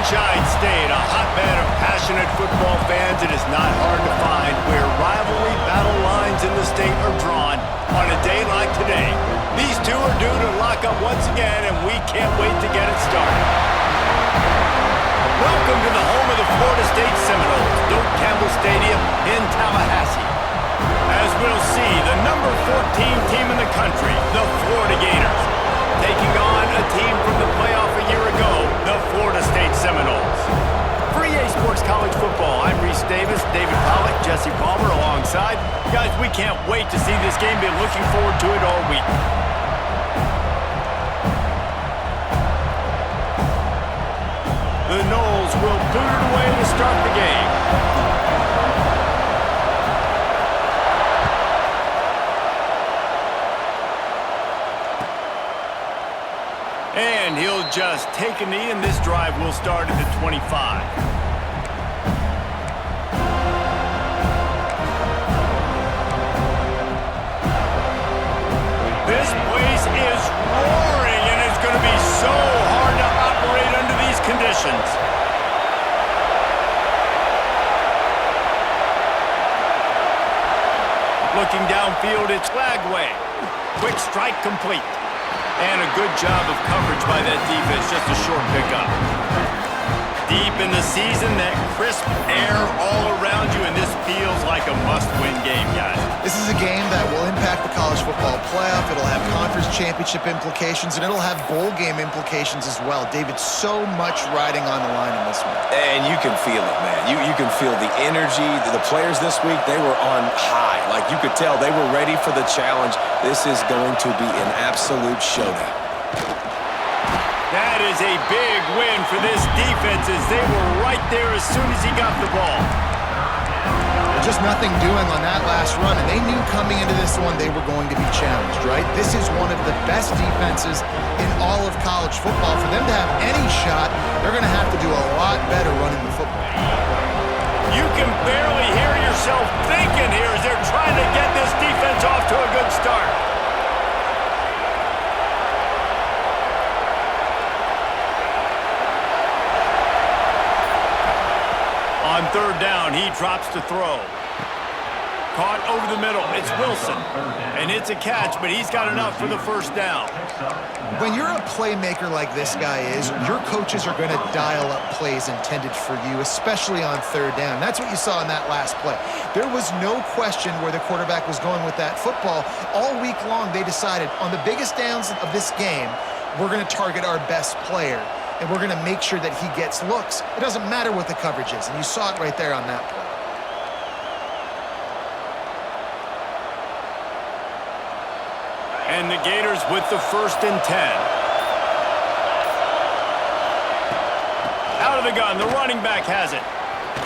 Sunshine State, a hotbed of passionate football fans. It is not hard to find where rivalry battle lines in the state are drawn on a day like today. These two are due to lock up once again, and we can't wait to get it started. Welcome to the home of the Florida State Seminoles, Doak Campbell Stadium in Tallahassee. As we'll see, the number 14 team in the country, the Florida Gators, taking on a team from the playoff a year ago, the Florida State Seminoles. For EA Sports College Football, I'm Reese Davis, David Pollack, Jesse Palmer alongside. Guys, we can't wait to see this game. Been looking forward to it all week. The Noles will boot it away to start the game. And he'll just take a knee, and this drive will start at the 25. This place is roaring, and it's going to be so hard to operate under these conditions. Looking downfield, it's Lagway. Quick strike complete. And a good job of coverage by that defense, just a short pickup. Deep in the season, that crisp air all around you, and this feels like a must-win game, guys. This is a game that will impact the college football playoff. It'll have conference championship implications, and it'll have bowl game implications as well. David, so much riding on the line in this one. And you can feel it, man. You can feel the energy. The players this week, they were on high. Like, you could tell they were ready for the challenge. This is going to be an absolute showdown. That is a big win for this defense, as they were right there as soon as he got the ball. Just nothing doing on that last run, and they knew coming into this one they were going to be challenged, right? This is one of the best defenses in all of college football. For them to have any shot, they're going to have to do a lot better running the football. You can barely hear yourself thinking here as they're trying to get this defense off to a good start. On third down, he drops to throw. Caught over the middle. It's Wilson. And it's a catch, but he's got enough for the first down. When you're a playmaker like this guy is, your coaches are going to dial up plays intended for you, especially on third down. That's what you saw in that last play. There was no question where the quarterback was going with that football. All week long, they decided on the biggest downs of this game, we're going to target our best player, and we're going to make sure that he gets looks. It doesn't matter what the coverage is, and you saw it right there on that play. And the Gators with the 1st and 10. Out of the gun, the running back has it.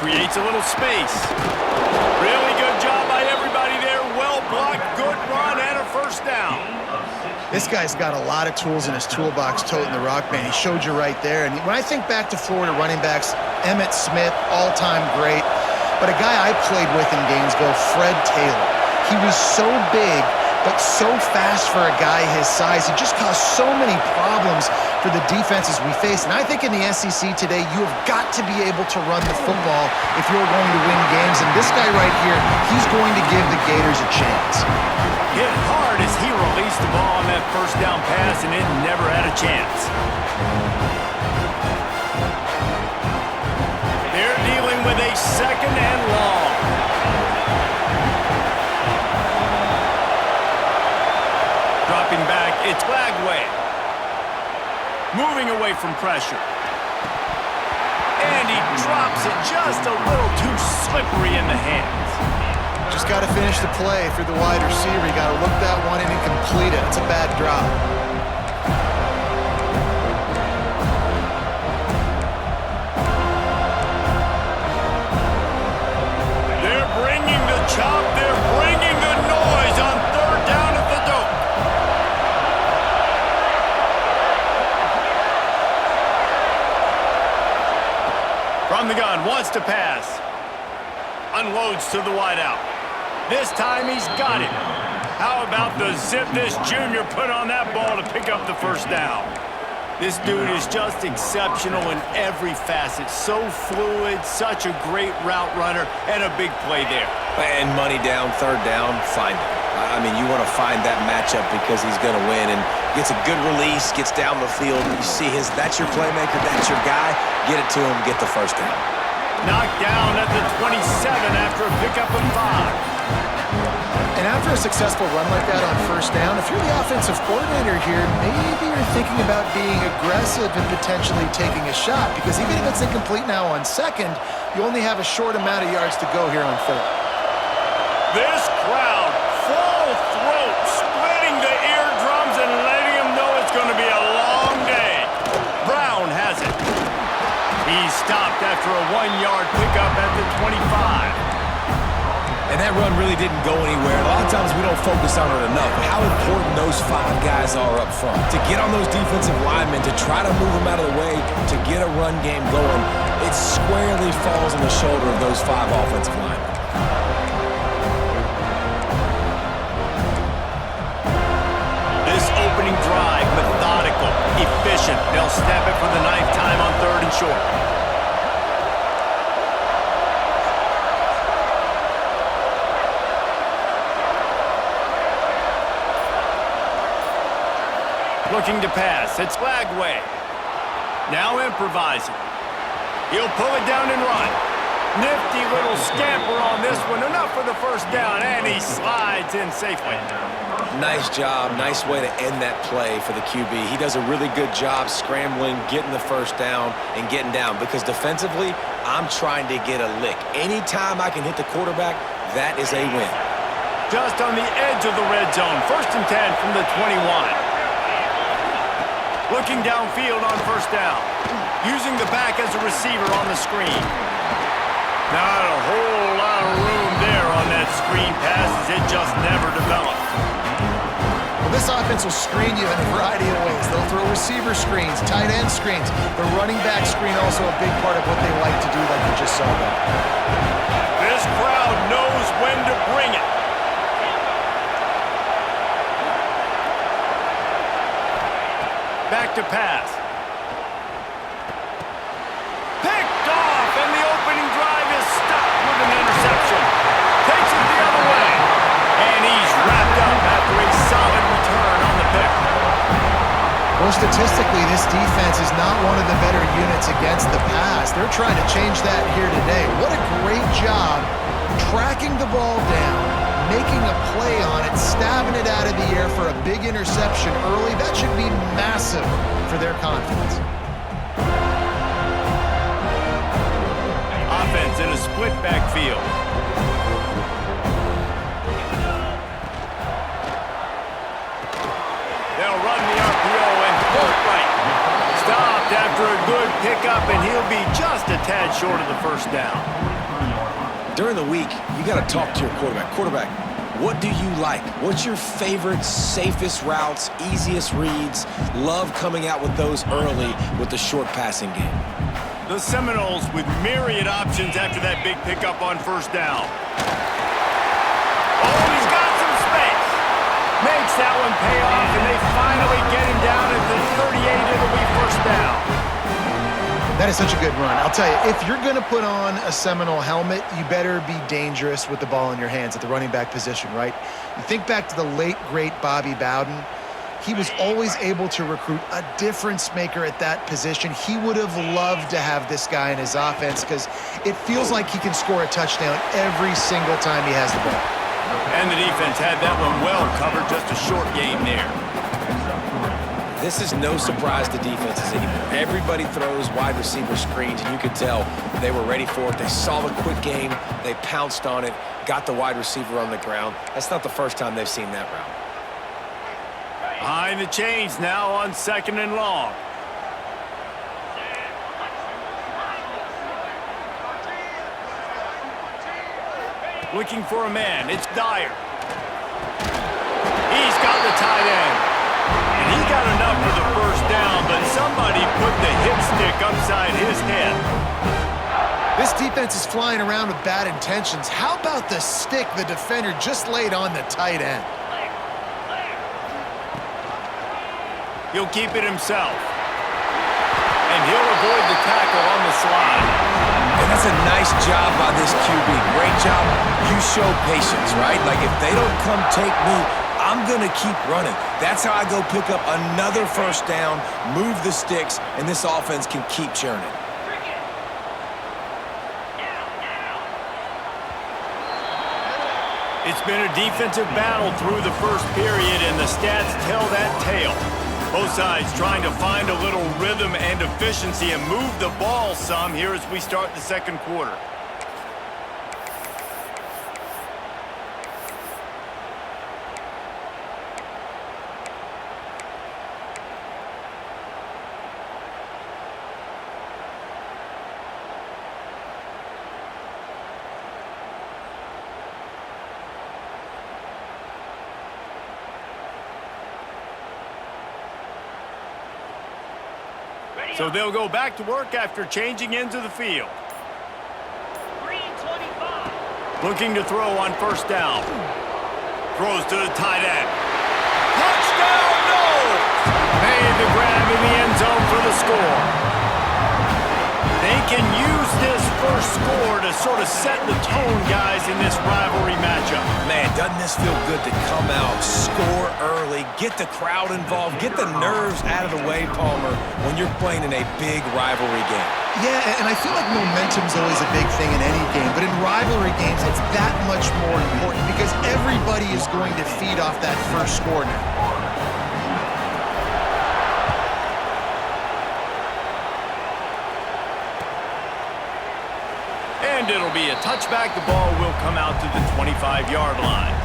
Creates a little space. Really good job by everybody there. Well blocked, good run, and a first down. This guy's got a lot of tools in his toolbox toting the rock, man. He showed you right there. And when I think back to Florida running backs, Emmitt Smith, all-time great. But a guy I played with in Gainesville, Fred Taylor. He was so big, but so fast for a guy his size. He just caused so many problems for the defenses we face. And I think in the SEC today, you have got to be able to run the football if you're going to win games. And this guy right here, he's going to give the Gators a chance. Hit hard as he released the ball on that first down pass, and it never had a chance. They're dealing with a 2nd and long. Dropping back, it's Lagway. Moving away from pressure. And he drops it just a little too slippery in the hands. Just got to finish the play for the wide receiver. You got to look that one in and complete it. It's a bad drop. They're bringing the chop. They're bringing the noise on third down at the Doak. From the gun, wants to pass. Unloads to the wideout. This time he's got it. How about the zip this junior put on that ball to pick up the first down? This dude is just exceptional in every facet. So fluid, such a great route runner, and a big play there. And money down, third down, find him. I mean, you want to find that matchup because he's going to win and gets a good release, gets down the field. You see that's your playmaker, that's your guy. Get it to him, get the first down. Knocked down at the 27 after a pickup of 5. And after a successful run like that on first down, if you're the offensive coordinator here, maybe you're thinking about being aggressive and potentially taking a shot, because even if it's incomplete now on second, you only have a short amount of yards to go here on third. This crowd, full throat, splitting the eardrums and letting them know it's going to be a long day. Brown has it. He stopped after a 1-yard pickup at the 25. And that run really didn't go anywhere. A lot of times we don't focus on it enough, but how important those 5 guys are up front. To get on those defensive linemen, to try to move them out of the way, to get a run game going, it squarely falls on the shoulder of those 5 offensive linemen. This opening drive, methodical, efficient. They'll snap it for the 9th time on 3rd and short. Looking to pass. It's Lagway. Now improvising. He'll pull it down and run. Nifty little scamper on this one. Enough for the first down, and he slides in safely. Nice job. Nice way to end that play for the QB. He does a really good job scrambling, getting the first down, and getting down. Because defensively, I'm trying to get a lick. Anytime I can hit the quarterback, that is a win. Just on the edge of the red zone. 1st and 10 from the 21. Looking downfield on first down. Using the back as a receiver on the screen. Not a whole lot of room there on that screen pass, as it just never developed. Well, this offense will screen you in a variety of ways. They'll throw receiver screens, tight end screens. The running back screen also a big part of what they like to do, like you just saw there. This crowd knows when to bring it. Back to pass. Picked off, and the opening drive is stopped with an interception. Takes it the other way. And he's wrapped up after a solid return on the pick. Well, statistically, this defense is not one of the better units against the pass. They're trying to change that here today. What a great job tracking the ball down, making a play on it, stabbing it out of the air for a big interception early. That should be massive for their confidence. Offense in a split backfield. They'll run the RPO and pull right. Stopped after a good pickup, and he'll be just a tad short of the first down. During the week, you got to talk to your quarterback. Quarterback, what do you like? What's your favorite, safest routes, easiest reads? Love coming out with those early with the short passing game. The Seminoles with myriad options after that big pickup on first down. Oh, he's got some space. Makes that one pay off, and they finally get him down at the 38. It'll be first down. That is such a good run. I'll tell you, if you're going to put on a Seminole helmet, you better be dangerous with the ball in your hands at the running back position, right? You think back to the late, great Bobby Bowden. He was always able to recruit a difference maker at that position. He would have loved to have this guy in his offense because it feels like he can score a touchdown every single time he has the ball. And the defense had that one well covered, just a short game there. This is no surprise to defenses anymore. Everybody throws wide receiver screens, and you could tell they were ready for it. They saw the quick game. They pounced on it, got the wide receiver on the ground. That's not the first time they've seen that route. Behind the chains now on 2nd and long. Looking for a man. It's Dyer. He's got the tight end. And he got enough for the first down, but somebody put the hit stick upside his head. This defense is flying around with bad intentions. How about the stick the defender just laid on the tight end? He'll keep it himself. and he'll avoid the tackle on the slide. And that's a nice job by this QB. Great job. You show patience, right? Like, if they don't come take me, I'm going to keep running. That's how I go pick up another first down, move the sticks, and this offense can keep churning. It's been a defensive battle through the first period, and the stats tell that tale. Both sides trying to find a little rhythm and efficiency and move the ball some here as we start the second quarter. So they'll go back to work after changing into the field. 3:25. Looking to throw on first down. Throws to the tight end. Touchdown, no! Made the grab in the end zone for the score. They can use this first score to sort of set the tone, guys, in this rivalry matchup. Man, doesn't this feel good to come out, score early, get the crowd involved, get the nerves out of the way, Palmer, when you're playing in a big rivalry game? Yeah, and I feel like momentum's always a big thing in any game, but in rivalry games, it's that much more important because everybody is going to feed off that first score now. And it'll be a touchback. The ball will come out to the 25-yard line.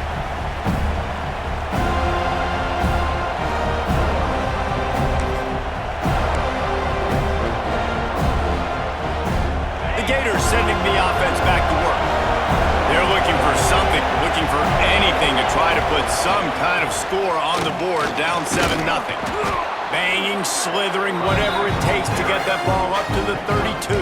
The Gators sending the offense back to work. They're looking for something, looking for anything to try to put some kind of score on the board, down 7-0. Banging, slithering, whatever it takes to get that ball up to the 32.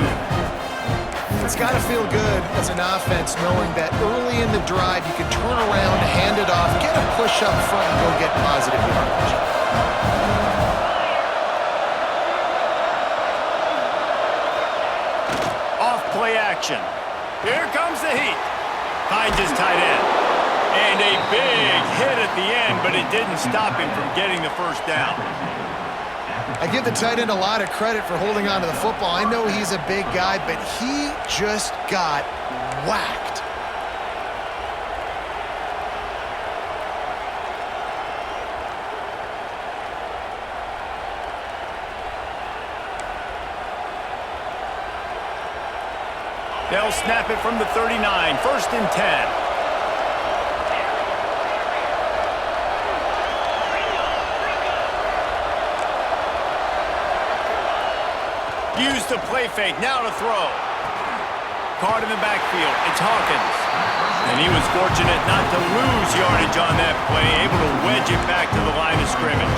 It's got to feel good as an offense knowing that early in the drive you can turn around, hand it off, get a push up front, and go get positive yardage. Off play action. Here comes the heat. Finds his tight end. And a big hit at the end, but it didn't stop him from getting the first down. I give the tight end a lot of credit for holding on to the football. I know he's a big guy, but he just got whacked. They'll snap it from the 39, 1st and 10. Used to play fake, now to throw. Caught in the backfield, it's Hawkins. And he was fortunate not to lose yardage on that play, able to wedge it back to the line of scrimmage.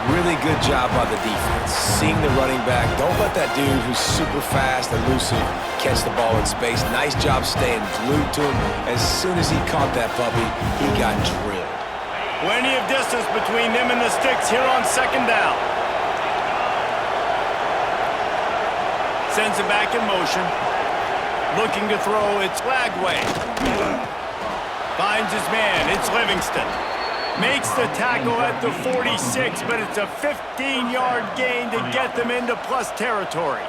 Really good job by the defense. Seeing the running back, don't let that dude who's super fast, elusive, catch the ball in space. Nice job staying glued to him. As soon as he caught that puppy, he got drilled. Plenty of distance between them and the sticks here on 2nd down. Sends it back in motion. Looking to throw, it's Lagway. Finds his man, it's Livingston. Makes the tackle at the 46, but it's a 15-yard gain to get them into plus territory.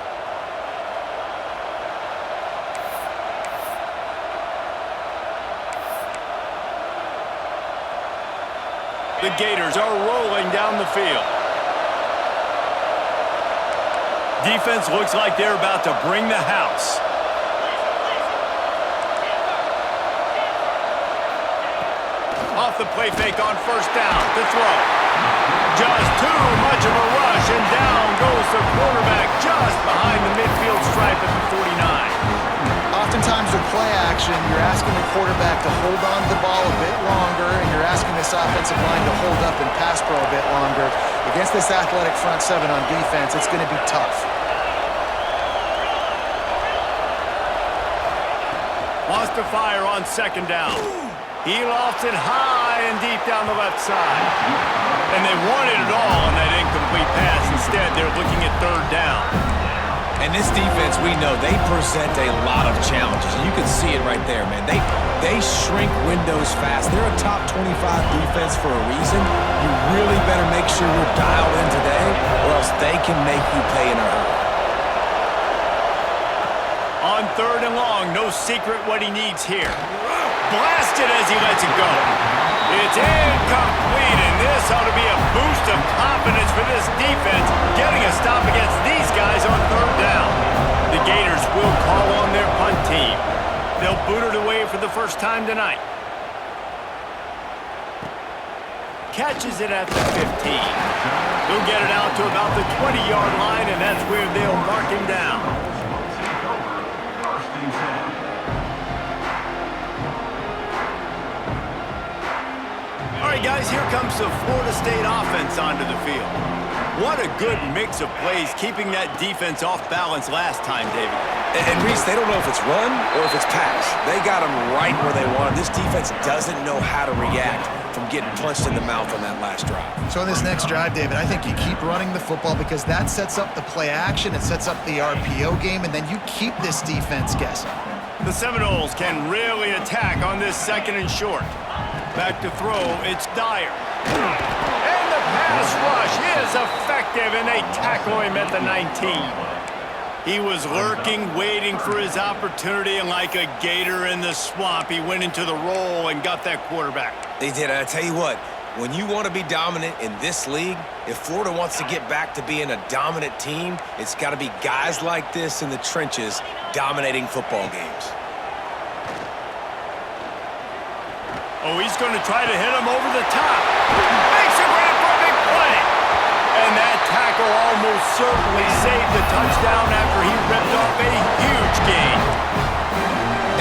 The Gators are rolling down the field. Defense looks like they're about to bring the house. Off the play fake on 1st down to throw. Just too much of a rush, and down goes the quarterback just behind the midfield stripe at the 49. Oftentimes with play action, you're asking the quarterback to hold on to the ball a bit longer, and you're asking this offensive line to hold up and pass pro a bit longer. Against this athletic front seven on defense, it's going to be tough. Wants to fire on 2nd down. He lofts it high and deep down the left side. And they wanted it all on that incomplete pass. Instead, they're looking at third down. And this defense, we know, they present a lot of challenges. And you can see it right there, man. They shrink windows fast. They're a top 25 defense for a reason. You really better make sure you're dialed in today, or else they can make you pay in a hurry. On third and long, no secret what he needs here. Blasted as he lets it go. It's incomplete, and this ought to be a boost of confidence for this defense, getting a stop against these guys on third down. The Gators will call on their punt team. They'll boot it away for the first time tonight. Catches it at the 15. He'll get it out to about the 20-yard line, and that's where they'll mark him down. All right, guys, here comes the Florida State offense onto the field. What a good mix of plays, keeping that defense off balance last time, David. And Reese, they don't know if it's run or if it's pass. They got them right where they want them. This defense doesn't know how to react from getting punched in the mouth on that last drive. So in this next drive, David, I think you keep running the football because that sets up the play action, it sets up the RPO game, and then you keep this defense guessing. The Seminoles can really attack on this second and short. Back to throw, it's Dyer. And the pass rush is effective, and they tackle him at the 19. He was lurking, waiting for his opportunity, and like a gator in the swamp, he went into the roll and got that quarterback. They did. I tell you what, when you want to be dominant in this league, if Florida wants to get back to being a dominant team, it's got to be guys like this in the trenches dominating football games. Oh, he's going to try to hit him over the top. Makes a grab for a big play. And that tackle almost certainly saved the touchdown after he ripped off a huge gain.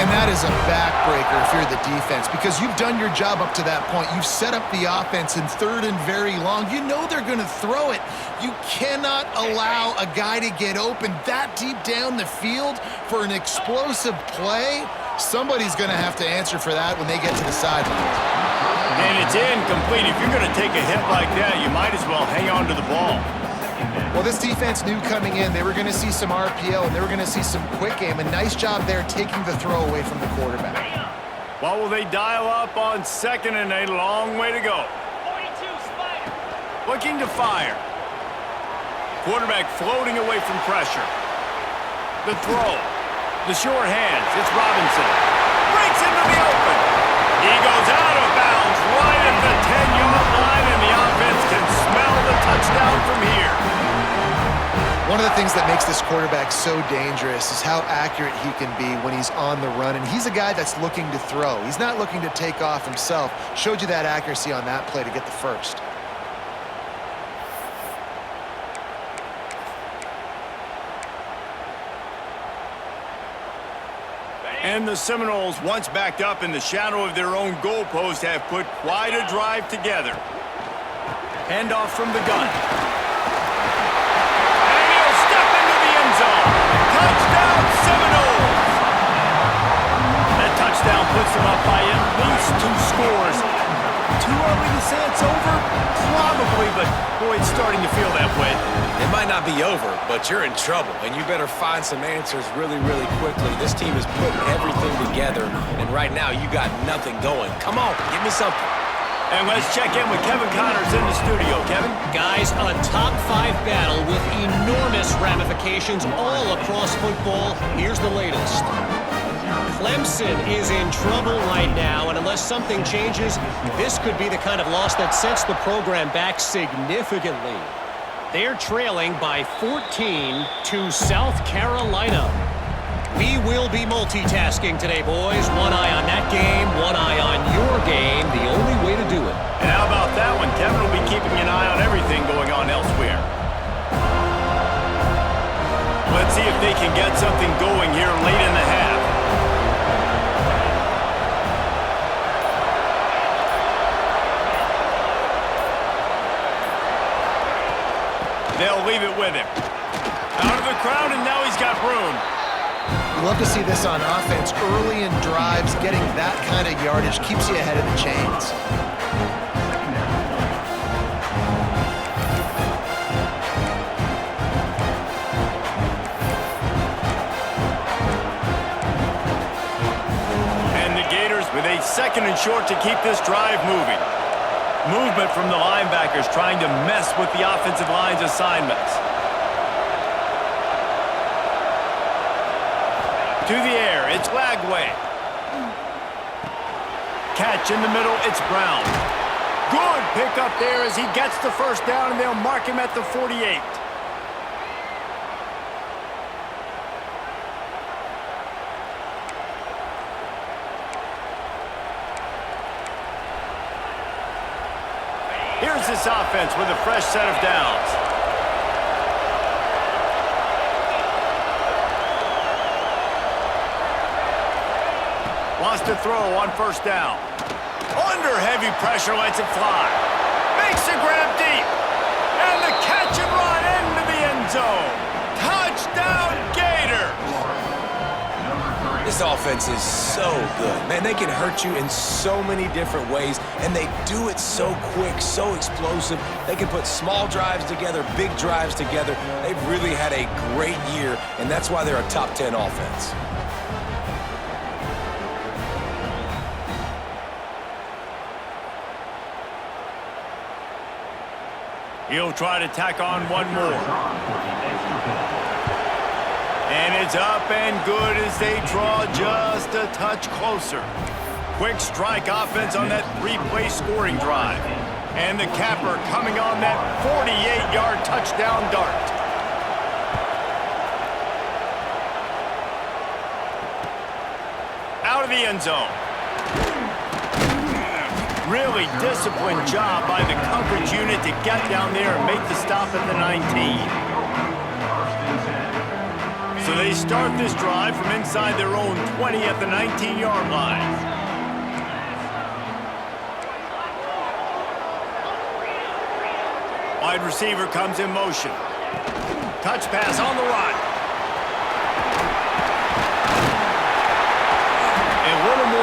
And that is a backbreaker if you're the defense because you've done your job up to that point. You've set up the offense in third and very long. You know they're going to throw it. You cannot allow a guy to get open that deep down the field for an explosive play. Somebody's going to have to answer for that when they get to the sidelines. And it's incomplete. If you're going to take a hit like that, you might as well hang on to the ball. Well, this defense knew coming in they were going to see some RPO and they were going to see some quick game. A nice job there taking the throw away from the quarterback. What will they dial up on second and a long way to go? Looking to fire. Quarterback floating away from pressure. The throw. The short hands. It's Robinson. Breaks into the open. He goes out of bounds right at the 10-yard line, and the offense can smell the touchdown from here. One of the things that makes this quarterback so dangerous is how accurate he can be when he's on the run. And he's a guy that's looking to throw. He's not looking to take off himself. Showed you that accuracy on that play to get the first. And the Seminoles, once backed up in the shadow of their own goalpost, have put quite a drive together. Handoff from the gun. And he'll step into the end zone. Touchdown, Seminoles! That touchdown puts them up by at least 2 scores. Too early to say it's over? Probably, but boy, it's starting to feel that way. It might not be over, but you're in trouble, and you better find some answers really, really quickly. This team is putting everything together, and right now you got nothing going. Come on, give me something. And let's check in with Kevin Connors in the studio. Kevin? Guys, a top 5 battle with enormous ramifications all across football. Here's the latest. Clemson is in trouble right now, and unless something changes, this could be the kind of loss that sets the program back significantly. They're trailing by 14 to South Carolina. We will be multitasking today, boys. One eye on that game, one eye on your game. The only way to do it. And how about that one? Kevin will be keeping an eye on everything going on elsewhere. Let's see if they can get something going here late in the half. They'll leave it with him. Out of the crowd, and now he's got room. You love to see this on offense. Early in drives, getting that kind of yardage keeps you ahead of the chains. And the Gators with a 2nd and short to keep this drive moving. Movement from the linebackers trying to mess with the offensive line's assignments. To the air, it's Lagway. Catch in the middle, it's Brown. Good pickup there as he gets the first down, and they'll mark him at the 48. Here's this offense with a fresh set of downs. Wants to throw on 1st down. Under heavy pressure, lets it fly. Makes the grab deep. And the catch and run into the end zone. Touchdown, Gators! This offense is so good. Man, they can hurt you in so many different ways, and they do it so quick, so explosive. They can put small drives together, big drives together. They've really had a great year, and that's why they're a top 10 offense. He'll try to tack on one more. And it's up and good as they draw just a touch closer. Quick strike offense on that 3-play scoring drive. And the capper coming on that 48-yard touchdown dart. Out of the end zone. Really disciplined job by the coverage unit to get down there and make the stop at the 19. So they start this drive from inside their own 20 at the 19-yard line. Wide receiver comes in motion. Touch pass on the run.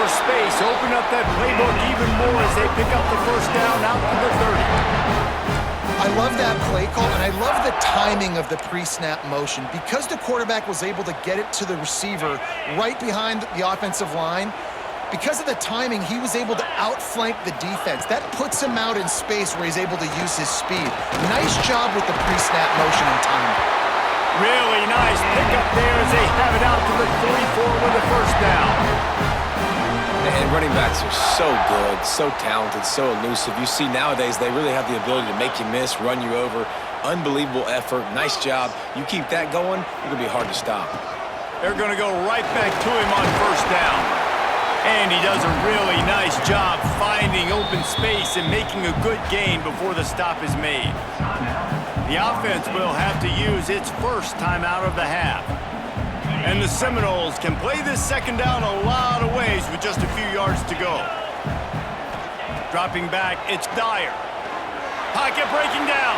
Space, open up that playbook even more as they pick up the first down out to the 30. I love that play call, and I love the timing of the pre-snap motion. Because the quarterback was able to get it to the receiver right behind the offensive line, because of the timing, he was able to outflank the defense. That puts him out in space where he's able to use his speed. Nice job with the pre-snap motion and timing. Really nice pickup there as they have it out to the 34 with a first down. And running backs are so good, so talented, so elusive. You see nowadays they really have the ability to make you miss, run you over. Unbelievable effort. Nice job. You keep that going, it's going to be hard to stop. They're going to go right back to him on first down. And he does a really nice job finding open space and making a good gain before the stop is made. The offense will have to use its first timeout of the half. And the Seminoles can play this second down a lot of ways with just a few yards to go. Dropping back, it's Dyer. Pocket breaking down.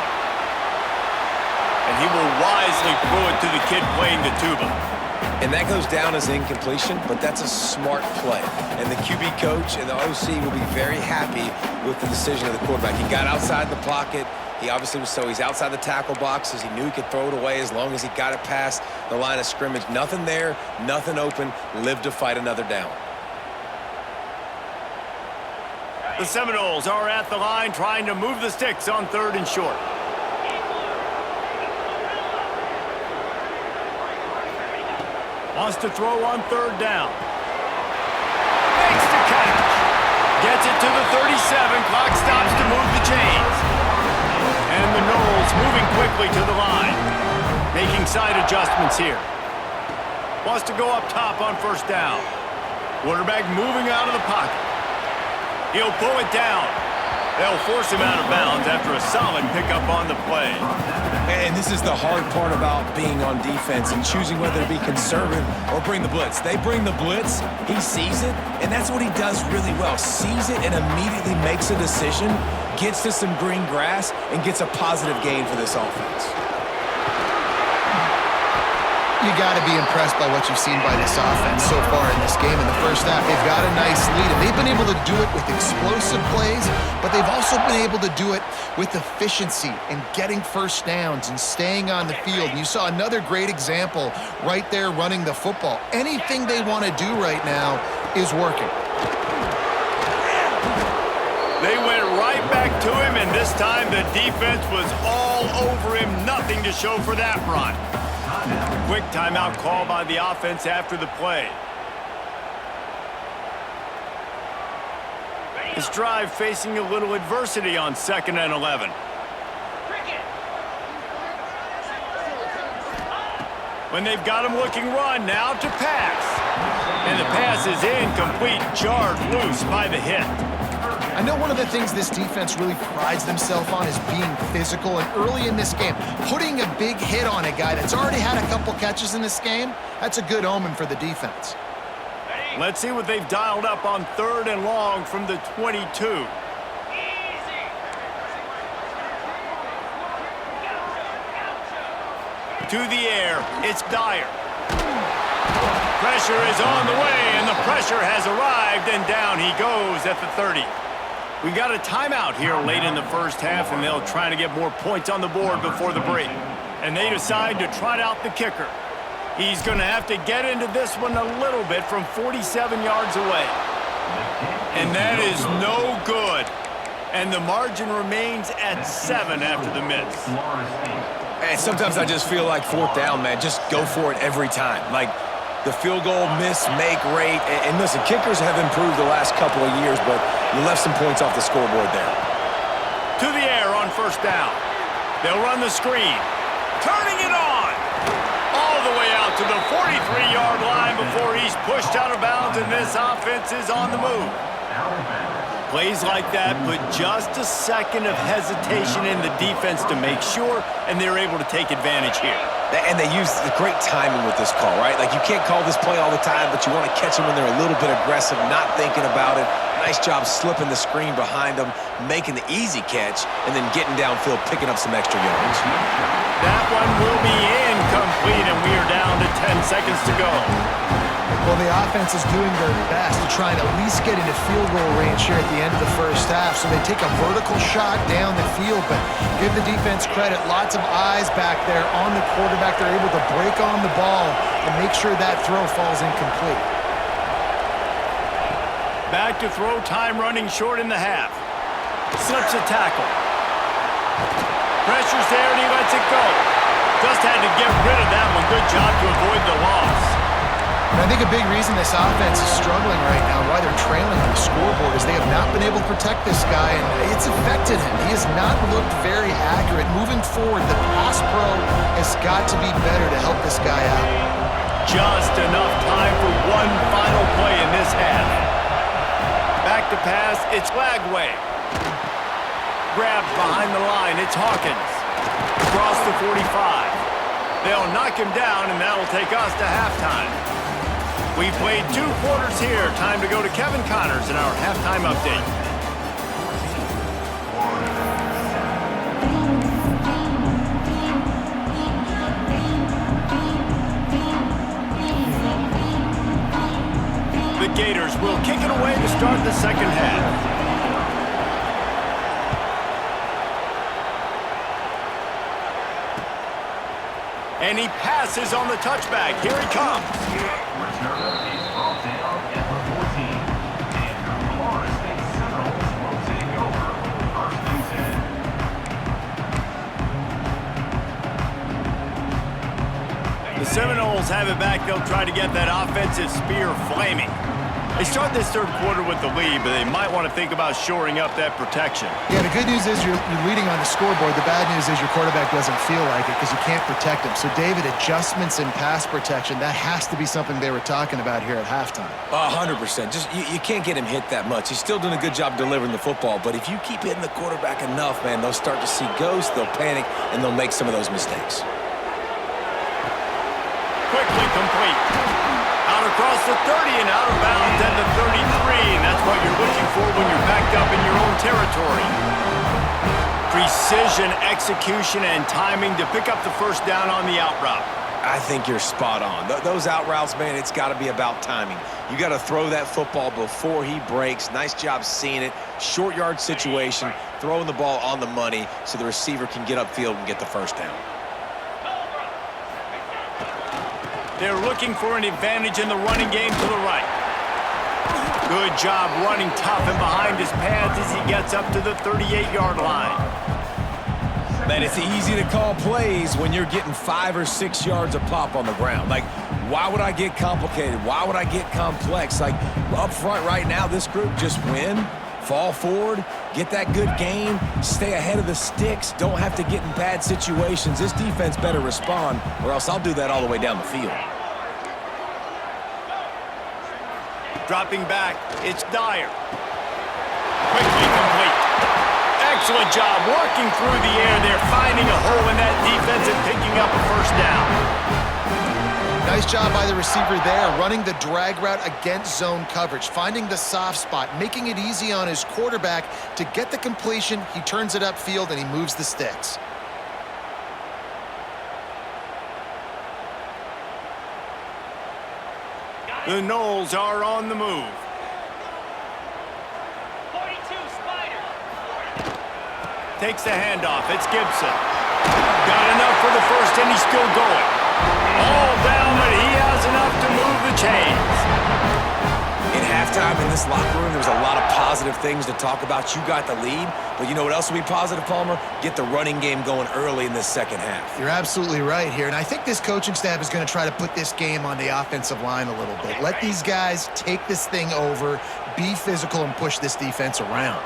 And he will wisely throw it to the kid playing the tuba. And that goes down as an incompletion, but that's a smart play. And the QB coach and the OC will be very happy with the decision of the quarterback. He got outside the pocket. He obviously was he's outside the tackle box as he knew he could throw it away as long as he got it past the line of scrimmage. Nothing there, nothing open, lived to fight another down. The Seminoles are at the line trying to move the sticks on 3rd and short. Wants to throw on 3rd down. Makes the catch. Gets it to the 37. Clock stops to move the chains. And the Noles moving quickly to the line. Making side adjustments here. Wants to go up top on first down. Quarterback moving out of the pocket. He'll pull it down. They'll force him out of bounds after a solid pickup on the play. And this is the hard part about being on defense and choosing whether to be conservative or bring the blitz. They bring the blitz, he sees it, and that's what he does really well. Sees it and immediately makes a decision, gets to some green grass, and gets a positive gain for this offense. You got to be impressed by what you've seen by this offense so far in this game. In the first half, they've got a nice lead, and they've been able to do it with explosive plays, but they've also been able to do it with efficiency and getting first downs and staying on the field. And you saw another great example right there running the football. Anything they want to do right now is working. They went right back to him, and this time the defense was all over him. Nothing to show for that run. Quick timeout call by the offense after the play. This drive facing a little adversity on 2nd and 11. When they've got him looking run, now to pass. And the pass is incomplete, jarred loose by the hit. I know one of the things this defense really prides themselves on is being physical, and early in this game, putting a big hit on a guy that's already had a couple catches in this game, that's a good omen for the defense. Let's see what they've dialed up on 3rd and long from the 22. To the air, it's Dyer. Pressure is on the way, and the pressure has arrived, and down he goes at the 30. We got a timeout here late in the first half, and they'll try to get more points on the board before the break. And they decide to trot out the kicker. He's going to have to get into this one a little bit from 47 yards away. And that is no good. And the margin remains at 7 after the miss. And sometimes I just feel like 4th down, man. Just go for it every time. Like, the field goal miss-make rate. And listen, kickers have improved the last couple of years, but you left some points off the scoreboard there. To the air on 1st down. They'll run the screen. Turning it on. All the way out to the 43-yard line before he's pushed out of bounds, and this offense is on the move. Plays like that put just a second of hesitation in the defense to make sure, and they're able to take advantage here. And they use the great timing with this call, right? Like, you can't call this play all the time, but you want to catch them when they're a little bit aggressive, not thinking about it. Nice job slipping the screen behind them, making the easy catch, and then getting downfield, picking up some extra yards. That one will be incomplete, and we are down to 10 seconds to go. Well, the offense is doing their best to try and at least get into field goal range here at the end of the first half. So they take a vertical shot down the field, but give the defense credit. Lots of eyes back there on the quarterback. They're able to break on the ball and make sure that throw falls incomplete. Back to throw time, running short in the half. Slips a tackle. Pressure's there, and he lets it go. Just had to get rid of that one. Good job to avoid the loss. And I think a big reason this offense is struggling right now, why they're trailing on the scoreboard, is they have not been able to protect this guy, and it's affected him. He has not looked very accurate. Moving forward, the pass pro has got to be better to help this guy out. Just enough time for one final play in this half. Back to pass, it's Lagway. Grabbed behind the line, it's Hawkins. Across the 45. They'll knock him down, and that'll take us to halftime. We played 2 quarters here. Time to go to Kevin Connors in our halftime update. The Gators will kick it away to start the second half. And he passes on the touchback. Here he comes. Returner is brought down at the 14. And your Florida State Seminoles will take over 1st and 10. The Seminoles have it back. They'll try to get that offensive spear flaming. They start this 3rd quarter with the lead, but they might want to think about shoring up that protection. Yeah, the good news is you're leading on the scoreboard. The bad news is your quarterback doesn't feel like it because you can't protect him. So, David, adjustments in pass protection, that has to be something they were talking about here at halftime. 100%. Just you can't get him hit that much. He's still doing a good job delivering the football, but if you keep hitting the quarterback enough, man, they'll start to see ghosts, they'll panic, and they'll make some of those mistakes. Quickly complete. Out across the 30 and out of bounds at the 33, and that's what you're looking for when you're backed up in your own territory. Precision, execution, and timing to pick up the first down on the out route. I think you're spot on. Those out routes, man, it's got to be about timing. You got to throw that football before he breaks. Nice job seeing it. Short yard situation, throwing the ball on the money so the receiver can get upfield and get the first down. They're looking for an advantage in the running game to the right. Good job running tough and behind his pads as he gets up to the 38-yard line. Man, it's easy to call plays when you're getting 5 or 6 yards a pop on the ground. Like, why would I get complicated? Why would I get complex? Like, up front right now, this group just win, fall forward, get that good gain, stay ahead of the sticks, don't have to get in bad situations. This defense better respond, or else I'll do that all the way down the field. Dropping back, it's Dyer. Quickly complete. Excellent job working through the air there, finding a hole in that defense and picking up a first down. Nice job by the receiver there, running the drag route against zone coverage, finding the soft spot, making it easy on his quarterback to get the completion. He turns it upfield and he moves the sticks. The Noles are on the move. Takes the handoff. It's Gibson. Got enough for the first, and he's still going. All down, but he has enough to move the chains. In halftime in this locker room, there was a lot of positive things to talk about. You got the lead, but you know what else will be positive, Palmer? Get the running game going early in this second half. You're absolutely right here, and I think this coaching staff is going to try to put this game on the offensive line a little bit. Let these guys take this thing over, be physical, and push this defense around.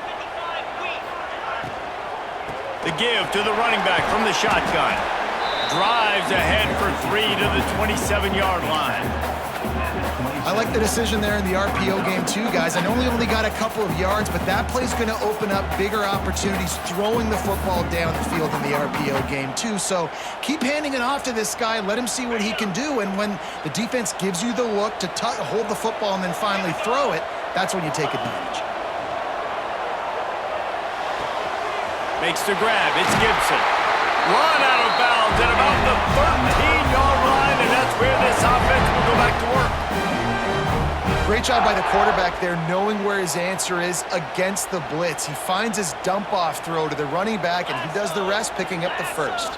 The give to the running back from the shotgun. Drives ahead for 3 to the 27-yard line. I like the decision there in the RPO game too, guys. I know we only got a couple of yards, but that play's going to open up bigger opportunities throwing the football down the field in the RPO game too. So keep handing it off to this guy. Let him see what he can do. And when the defense gives you the look to hold the football and then finally throw it, that's when you take advantage. Makes the grab. It's Gibson. Run out of bounds at about the 13-yard line, and that's where this offense will go back to work. Great job by the quarterback there, knowing where his answer is against the blitz. He finds his dump-off throw to the running back, and he does the rest, picking up the first.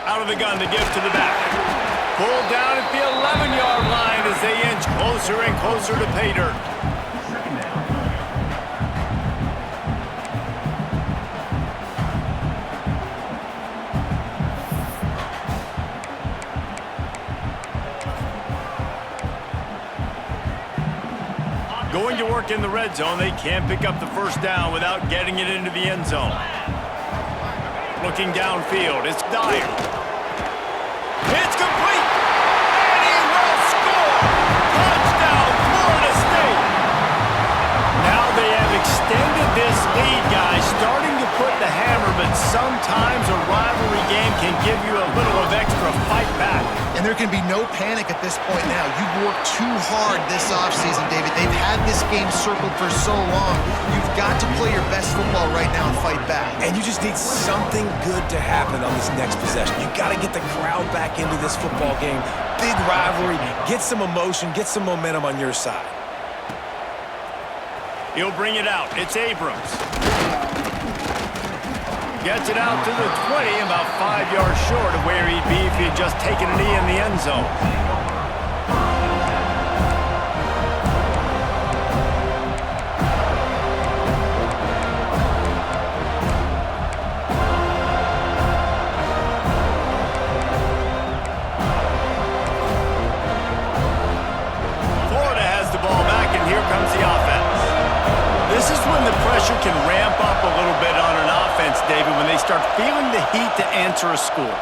Out of the gun, the give to the back. Pulled down at the 11-yard line as they inch closer and closer to pay dirt. Going to work in the red zone. They can't pick up the first down without getting it into the end zone. Looking downfield, it's Dyer. It's complete! And he will score! Touchdown, Florida State! Now they have extended this lead, guys, starting to put the hammer, but sometimes a rivalry game can give you a little of extra fight back. And there can be no panic at this point now. You've worked too hard this offseason, David. They've had this game circled for so long. You've got to play your best football right now and fight back. And you just need something good to happen on this next possession. You got to get the crowd back into this football game. Big rivalry. Get some emotion. Get some momentum on your side. He'll bring it out. It's Abrams. Gets it out to the 20, about 5 yards short of where he'd be if he had just taken a knee in the end zone. Florida has the ball back, and here comes the offense. This is when the pressure can ramp up a little bit on an offense, David, when they start feeling the heat to answer a score.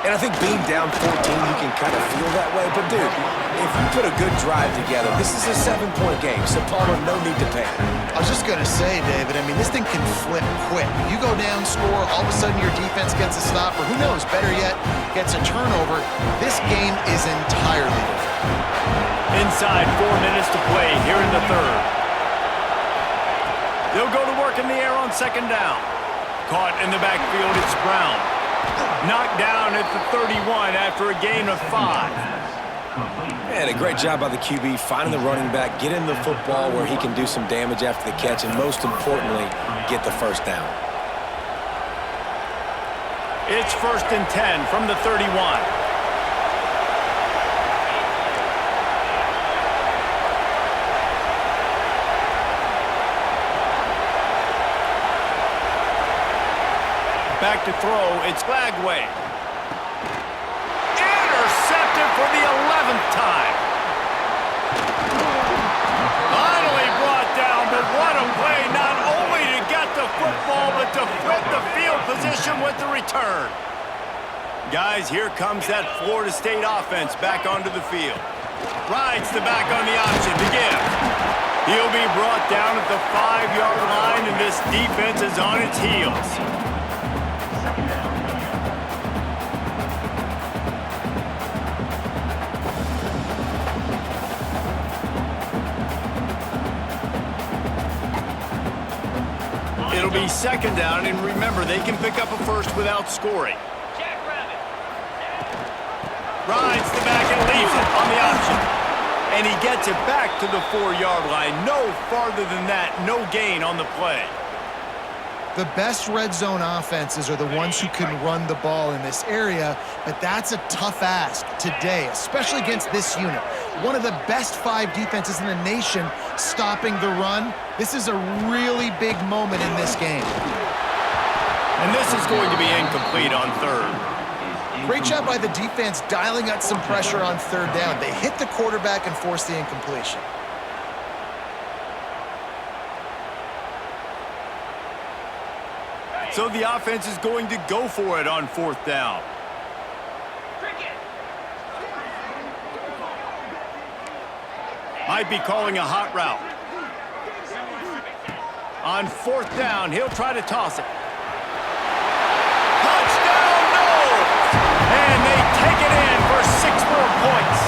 And I think being down 14, you can kind of feel that way. But, dude, if you put a good drive together, this is a 7-point game, so Palmer, no need to panic. I was just going to say, David, I mean, this thing can flip quick. You go down, score, all of a sudden your defense gets a stop, or who knows, better yet, gets a turnover. This game is entirely different. Inside 4 minutes to play here in the third. They'll go to work in the air on second down. Caught in the backfield, it's Brown. Knocked down at the 31 after a gain of 5. And a great job by the QB finding the running back, getting the football where he can do some damage after the catch, and most importantly, get the first down. It's 1st and 10 from the 31. Back to throw, it's Lagway. Intercepted for the 11th time. Finally brought down, but what a play, not only to get the football, but to flip the field position with the return. Guys, here comes that Florida State offense back onto the field. Rides the back on the option to give. He'll be brought down at the 5-yard line, and this defense is on its heels. It'll be 2nd down, and remember, they can pick up a first without scoring. Rides the back and leaves it on the option. And he gets it back to the 4-yard line. No farther than that, no gain on the play. The best red zone offenses are the ones who can run the ball in this area, but that's a tough ask today, especially against this unit. One of the best 5 defenses in the nation stopping the run. This is a really big moment in this game. And this is going to be incomplete on 3rd. Great job by the defense dialing up some pressure on 3rd down. They hit the quarterback and forced the incompletion. So the offense is going to go for it on 4th down. Might be calling a hot route. On 4th down, he'll try to toss it. Touchdown, no! And they take it in for 6 more points.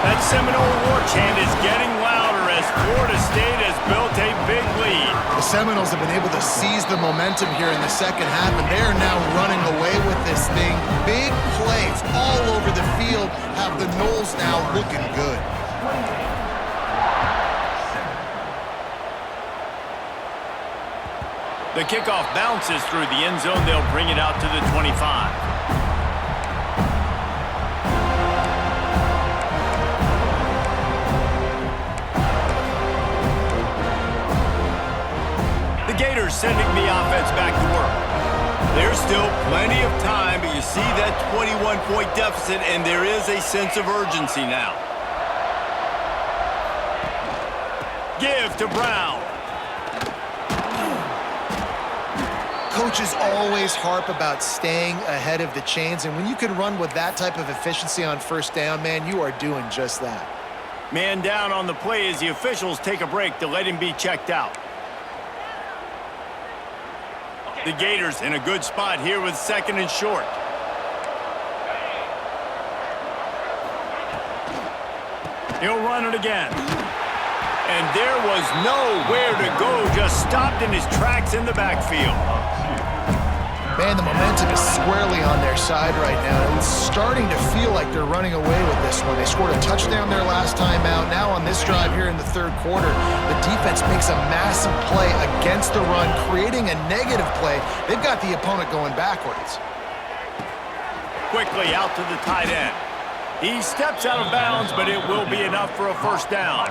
That Seminole war chant is getting louder as Florida State has built a big lead. The Seminoles have been able to seize the momentum here in the second half, and they are now running away with this thing. Big plays all over the field have the Noles now looking good. The kickoff bounces through the end zone. They'll bring it out to the 25. The Gators sending the offense back to work. There's still plenty of time, but you see that 21-point deficit, and there is a sense of urgency now. Give to Brown. Coaches always harp about staying ahead of the chains, and when you can run with that type of efficiency on 1st down, man, you are doing just that. Man down on the play as the officials take a break to let him be checked out. The Gators in a good spot here with 2nd and short. He'll run it again. And there was nowhere to go, just stopped in his tracks in the backfield. Man, the momentum is squarely on their side right now. It's starting to feel like they're running away with this one. They scored a touchdown their last time out. Now on this drive here in the 3rd quarter, the defense makes a massive play against the run, creating a negative play. They've got the opponent going backwards. Quickly out to the tight end. He steps out of bounds, but it will be enough for a 1st down.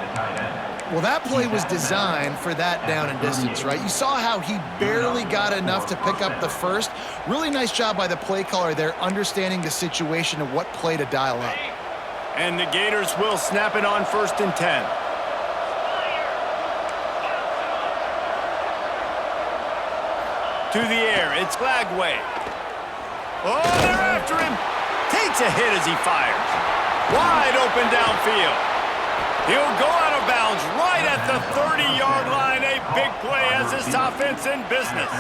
Well, that play was designed for that down and distance, right? You saw how he barely got enough to pick up the first. Really nice job by the play caller there, understanding the situation and what play to dial up. And the Gators will snap it on 1st and 10. To the air, it's Lagway. Oh, they're after him. Takes a hit as he fires. Wide open downfield. He'll go out of bounds right at the 30-yard line. A big play as this offense in business.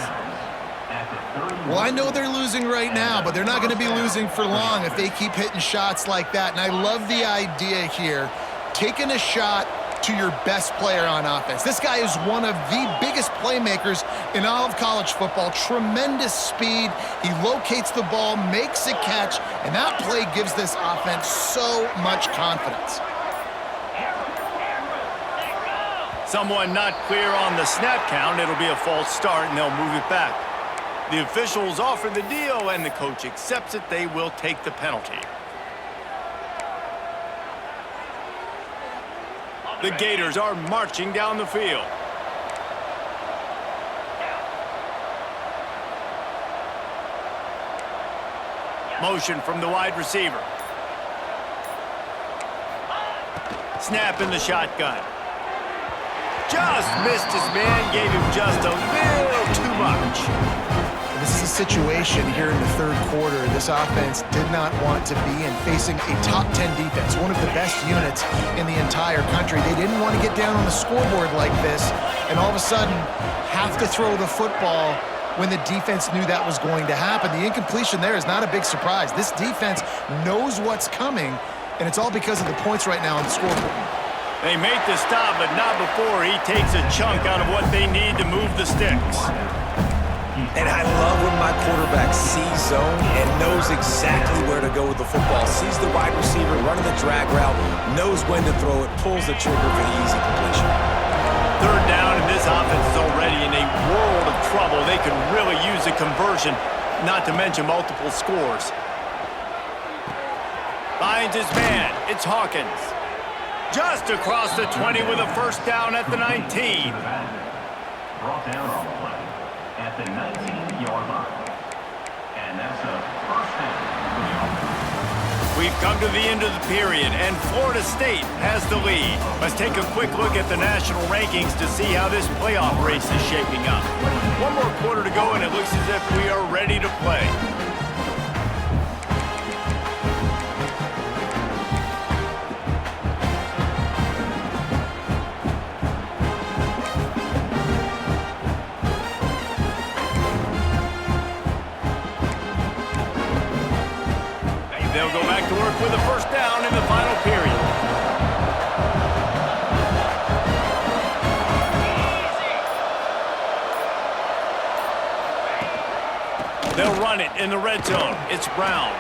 Well, I know they're losing right now, but they're not going to be losing for long if they keep hitting shots like that. And I love the idea here. Taking a shot, to your best player on offense. This guy is one of the biggest playmakers in all of college football. Tremendous speed. He locates the ball, makes a catch, and that play gives this offense so much confidence. Someone not clear on the snap count. It'll be a false start, and they'll move it back. The officials offer the deal, and the coach accepts it. They will take the penalty. The Gators are marching down the field. Motion from the wide receiver. Snap in the shotgun. Just missed his man, gave him just a little too much. This is a situation here in the third quarter this offense did not want to be in, facing a top 10 defense, one of the best units in the entire country. They didn't want to get down on the scoreboard like this and all of a sudden have to throw the football when the defense knew that was going to happen. The incompletion there is not a big surprise. This defense knows what's coming, and it's all because of the points right now on the scoreboard. They make the stop, but not before he takes a chunk out of what they need to move the sticks. And I love when my quarterback sees zone and knows exactly where to go with the football. Sees the wide receiver running the drag route, knows when to throw it, pulls the trigger for the easy completion. Third down, and this offense is already in a world of trouble. They could really use a conversion, not to mention multiple scores. Finds his man. It's Hawkins. Just across the 20 with a first down at the 19. Brought down on the play at the 19-yard line. And that's a first down for the offense. We've come to the end of the period, and Florida State has the lead. Let's take a quick look at the national rankings to see how this playoff race is shaping up. One more quarter to go, and it looks as if we are ready to play. They'll go back to work with a first down in the final period. They'll run it in the red zone. It's Brown.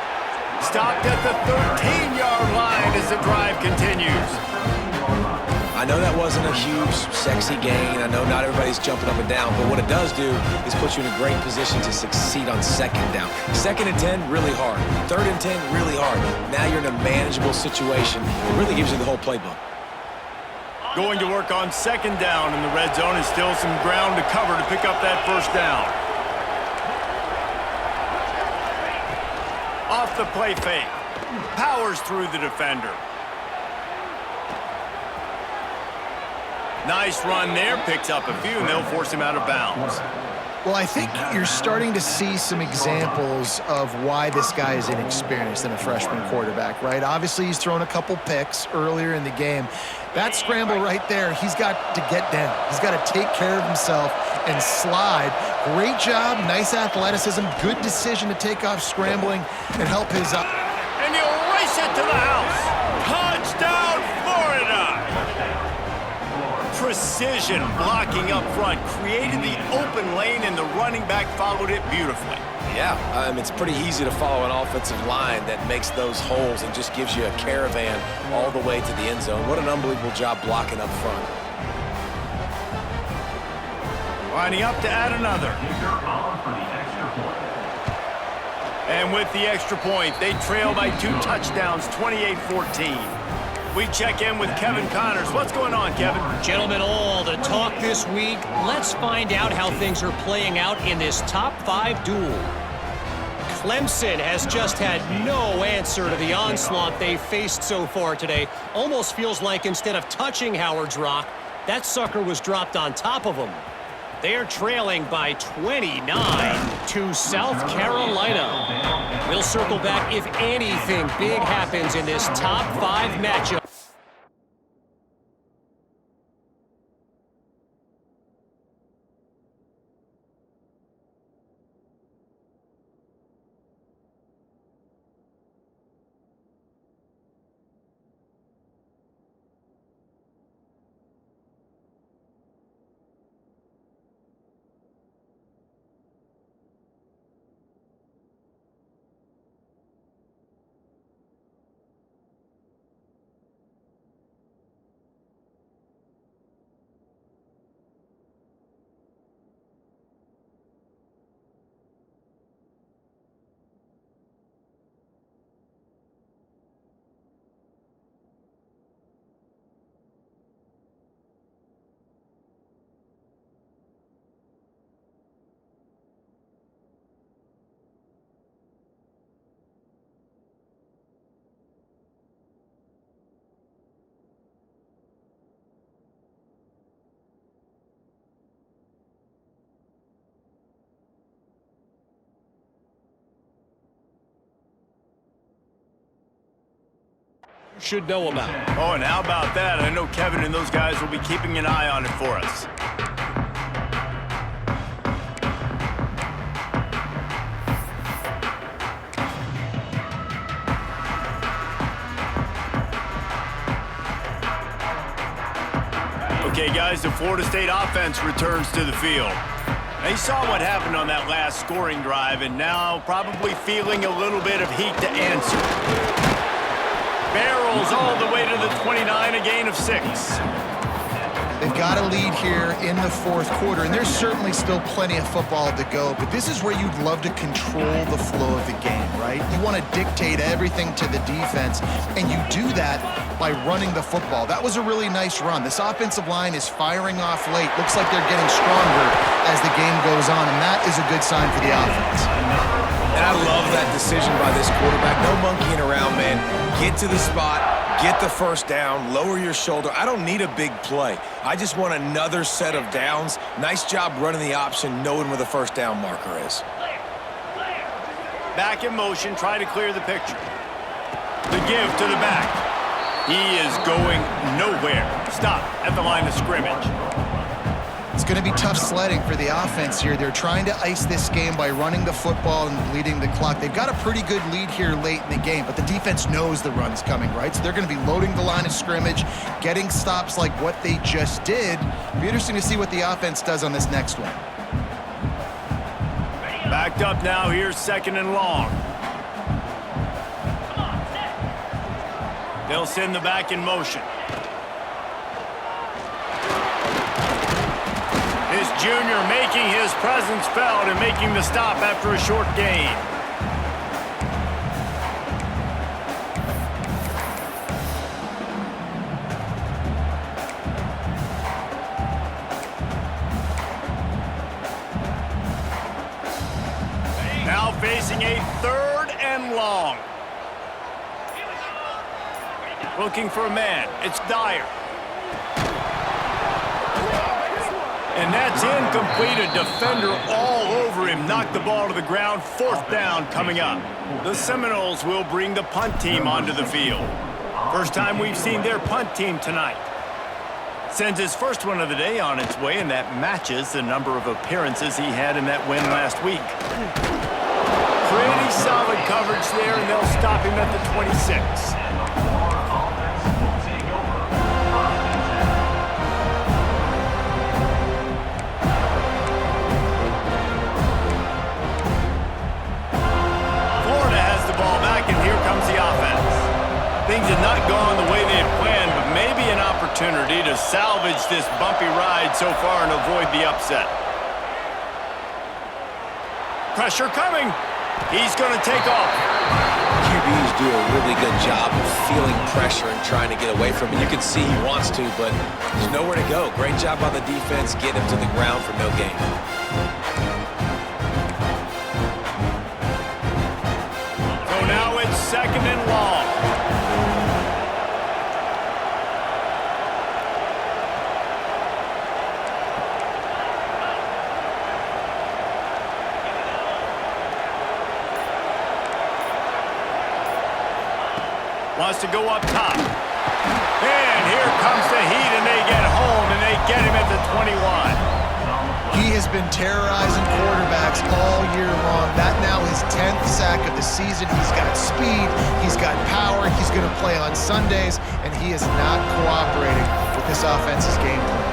Stopped at the 13-yard line as the drive continues. I know that wasn't a huge, sexy gain. I know not everybody's jumping up and down, but what it does do is put you in a great position to succeed on second down. Second and 10, really hard. Third and 10, really hard. Now you're in a manageable situation. It really gives you the whole playbook. Going to work on second down in the red zone, and still some ground to cover to pick up that first down. Off the play fake. Powers through the defender. Nice run there, picks up a few, and they'll force him out of bounds. Well, I think you're starting to see some examples of why this guy is inexperienced in a freshman quarterback, right? Obviously, he's thrown a couple picks earlier in the game. That scramble right there, he's got to get down. He's got to take care of himself and slide. Great job, nice athleticism, good decision to take off scrambling and help his up. And he'll race it to the house. Touchdown, Florida! Precision blocking up front, created the open lane, and the running back followed it beautifully. Yeah, it's pretty easy to follow an offensive line that makes those holes and just gives you a caravan all the way to the end zone. What an unbelievable job blocking up front. Lining up to add another. Kicker on for the extra point. And with the extra point, they trail by 2 touchdowns, 28-14. We check in with Kevin Connors. What's going on, Kevin? Gentlemen, all the talk this week. Let's find out how things are playing out in this top 5 duel. Clemson has just had no answer to the onslaught they've faced so far today. Almost feels like instead of touching Howard's Rock, that sucker was dropped on top of him. They're trailing by 29 to South Carolina. We'll circle back if anything big happens in this top 5 matchup. should know about. Oh, and how about that? I know Kevin and those guys will be keeping an eye on it for us. Okay, guys, the Florida State offense returns to the field. They saw what happened on that last scoring drive, and now probably feeling a little bit of heat to answer. Barrels all the way to the 29, a gain of 6. They've got a lead here in the fourth quarter, and there's certainly still plenty of football to go, but this is where you'd love to control the flow of the game, right? You want to dictate everything to the defense, and you do that by running the football. That was a really nice run. This offensive line is firing off late. Looks like they're getting stronger as the game goes on, and that is a good sign for the offense. And I love that decision by this quarterback. No monkeying around, man. Get to the spot, get the first down, lower your shoulder. I don't need a big play. I just want another set of downs. Nice job running the option, knowing where the first down marker is. Back in motion, try to clear the picture. The give to the back. He is going nowhere. Stop at the line of scrimmage. It's going to be tough sledding for the offense here. They're trying to ice this game by running the football and bleeding the clock. They've got a pretty good lead here late in the game, but the defense knows the run's coming, right? So they're going to be loading the line of scrimmage, getting stops like what they just did. It'll be interesting to see what the offense does on this next one. Backed up now, here's 2nd and long. They'll send the back in motion. This junior making his presence felt and making the stop after a short gain. Now facing a 3rd and long. Looking for a man. It's Dyer. And that's incomplete. A defender all over him. Knocked the ball to the ground. 4th down coming up. The Seminoles will bring the punt team onto the field. First time we've seen their punt team tonight. Sends his first one of the day on its way, and that matches the number of appearances he had in that win last week. Pretty solid coverage there, and they'll stop him at the 26. Things had not gone the way they had planned, but maybe an opportunity to salvage this bumpy ride so far and avoid the upset. Pressure coming. He's going to take off. QBs do a really good job of feeling pressure and trying to get away from it. You can see he wants to, but there's nowhere to go. Great job on the defense, getting him to the ground for no gain. So now it's 2nd and long. Wants to go up top. And here comes the heat, and they get home, and they get him at the 21. He has been terrorizing quarterbacks all year long. That now his 10th sack of the season. He's got speed. He's got power. He's going to play on Sundays, and he is not cooperating with this offense's game plan.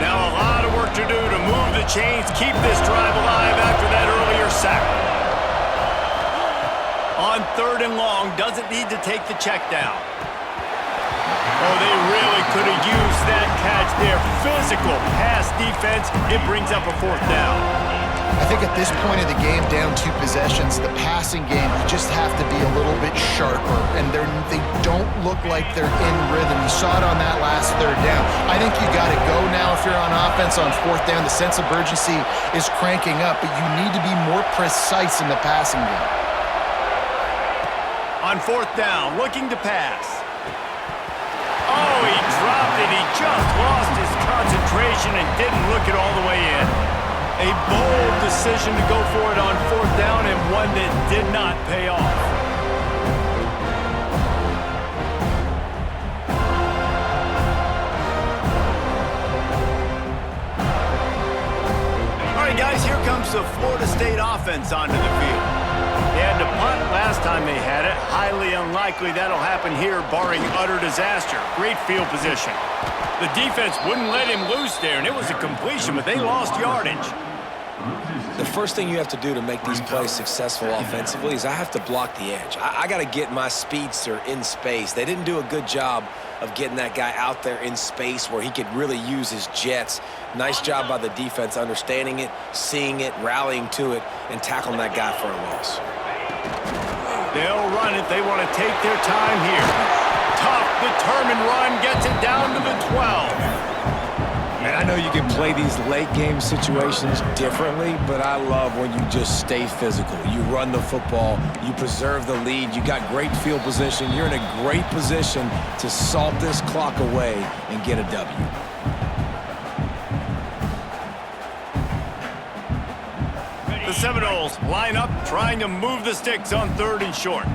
Now a lot of work to do to move the chains, keep this drive alive after that earlier sack. On 3rd and long, doesn't need to take the check down. Oh, they really could have used that catch there. Physical pass defense. It brings up a 4th down. I think at this point of the game, down 2 possessions, the passing game, you just have to be a little bit sharper, and they don't look like they're in rhythm. You saw it on that last 3rd down. I think you got to go now if you're on offense on 4th down. The sense of urgency is cranking up, but you need to be more precise in the passing game. On 4th down, looking to pass. Oh, he dropped it. He just lost his concentration and didn't look it all the way in. A bold decision to go for it on 4th down, and one that did not pay off. comes the Florida State offense onto the field. They had to punt last time they had it. Highly unlikely that'll happen here, barring utter disaster. Great field position. The defense wouldn't let him loose there, and it was a completion, but they lost yardage. The first thing you have to do to make these plays successful offensively is I have to block the edge. I got to get my speedster in space. They didn't do a good job of getting that guy out there in space where he could really use his jets. Nice job by the defense understanding it, seeing it, rallying to it, and tackling that guy for a loss. They'll run it. They want to take their time here. Tough, determined run gets it down to the 12. And I know you can play these late-game situations differently, but I love when you just stay physical. You run the football, you preserve the lead, you got great field position. You're in a great position to salt this clock away and get a W. The Seminoles line up, trying to move the sticks on 3rd and short.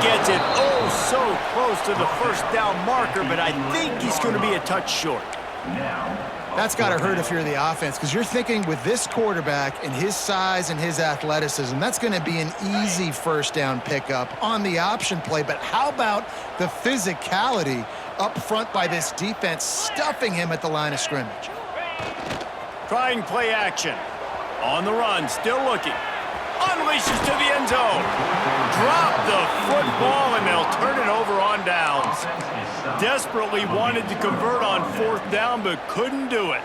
Gets it so close to the first down marker, but I think he's going to be a touch short. That's got to hurt if you're the offense, because you're thinking with this quarterback and his size and his athleticism, that's going to be an easy first down pickup on the option play. But how about the physicality up front by this defense, stuffing him at the line of scrimmage? Trying play action. On the run, still looking. Unleashes to the end zone. Drop the football, and they'll turn it over on downs. Desperately wanted to convert on 4th down, but couldn't do it.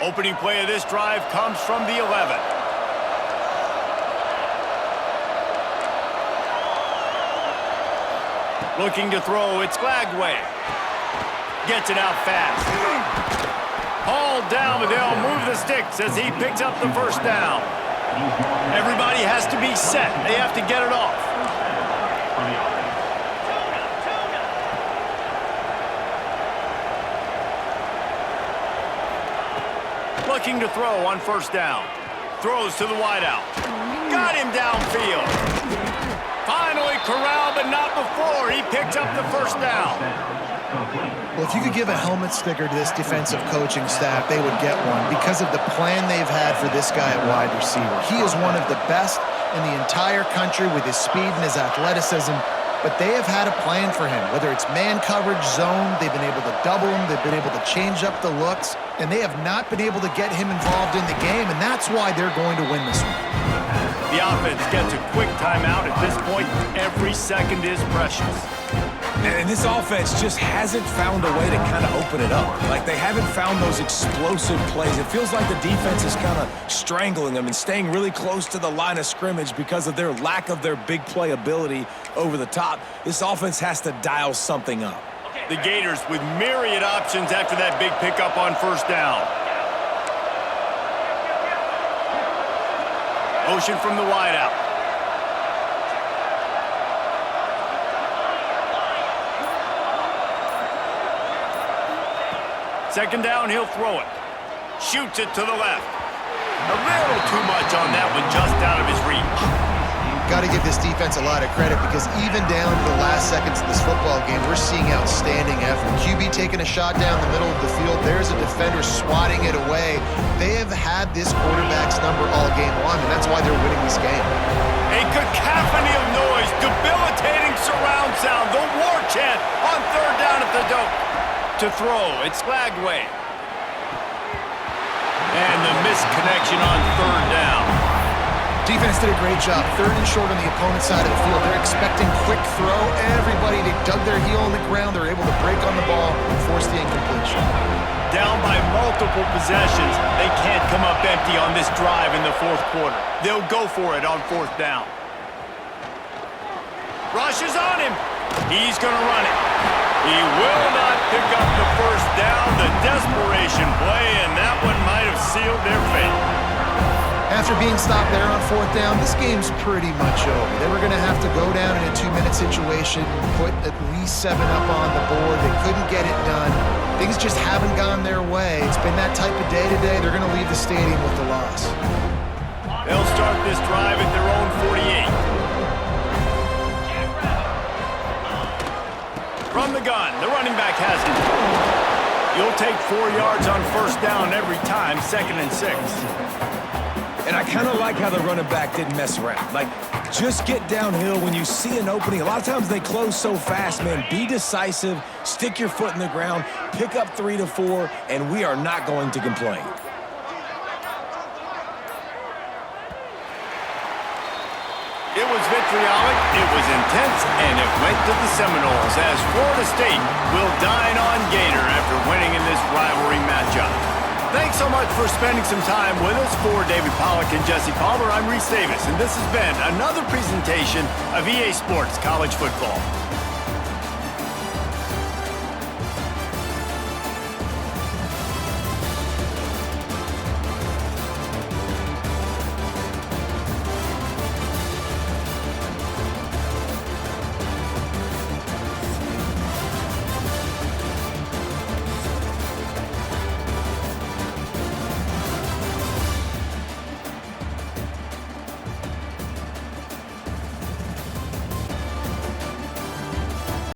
Opening play of this drive comes from the 11. Looking to throw, it's Glagway. Gets it out fast. Hauled down, but they'll move the sticks as he picks up the first down. Everybody has to be set. They have to get it off. Looking to throw on 1st down. Throws to the wideout. Got him downfield. Finally corralled, but not before. He picked up the first down. Well, if you could give a helmet sticker to this defensive coaching staff, they would get one because of the plan they've had for this guy at wide receiver. He is one of the best in the entire country with his speed and his athleticism, but they have had a plan for him. Whether it's man coverage, zone, they've been able to double him, they've been able to change up the looks, and they have not been able to get him involved in the game, and that's why they're going to win this one. The offense gets a quick timeout. At this point, every second is precious. And this offense just hasn't found a way to kind of open it up. Like, they haven't found those explosive plays. It feels like the defense is kind of strangling them and staying really close to the line of scrimmage because of their lack of their big play ability over the top. This offense has to dial something up. The Gators with myriad options after that big pickup on 1st down. Motion from the wideout. Second down, he'll throw it. Shoots it to the left. A little too much on that one, just out of his reach. Got to give this defense a lot of credit because even down to the last seconds of this football game, we're seeing outstanding effort. QB taking a shot down the middle of the field. There's a defender swatting it away. They have had this quarterback's number all game long, and that's why they're winning this game. A cacophony of noise, debilitating surround sound, the war chant on 3rd down at the dope. To throw, it's Glagway. And the misconnection on 3rd down. Defense did a great job. 3rd and short on the opponent's side of the field. They're expecting quick throw. Everybody, they dug their heel on the ground. They're able to break on the ball and force the incompletion. Down by multiple possessions. They can't come up empty on this drive in the 4th quarter. They'll go for it on 4th down. Rushes on him. He's going to run it. He will not pick up the first down. The desperation play, and that one might have sealed their fate. After being stopped there on 4th down, this game's pretty much over. They were going to have to go down in a 2-minute situation, put at least 7 up on the board. They couldn't get it done. Things just haven't gone their way. It's been that type of day today. They're going to leave the stadium with the loss. They'll start this drive at their own 48. From the gun, the running back has it. You'll take 4 yards on 1st down every time, 2nd and 6. And I kind of like how the running back didn't mess around. Like, just get downhill when you see an opening. A lot of times they close so fast, man. Be decisive, stick your foot in the ground, pick up 3 to 4, and we are not going to complain. It was vitriolic, it was intense, and it went to the Seminoles as Florida State will dine on Gator after winning in this rivalry matchup. Thanks so much for spending some time with us. For David Pollack and Jesse Palmer, I'm Reese Davis, and this has been another presentation of EA Sports College Football.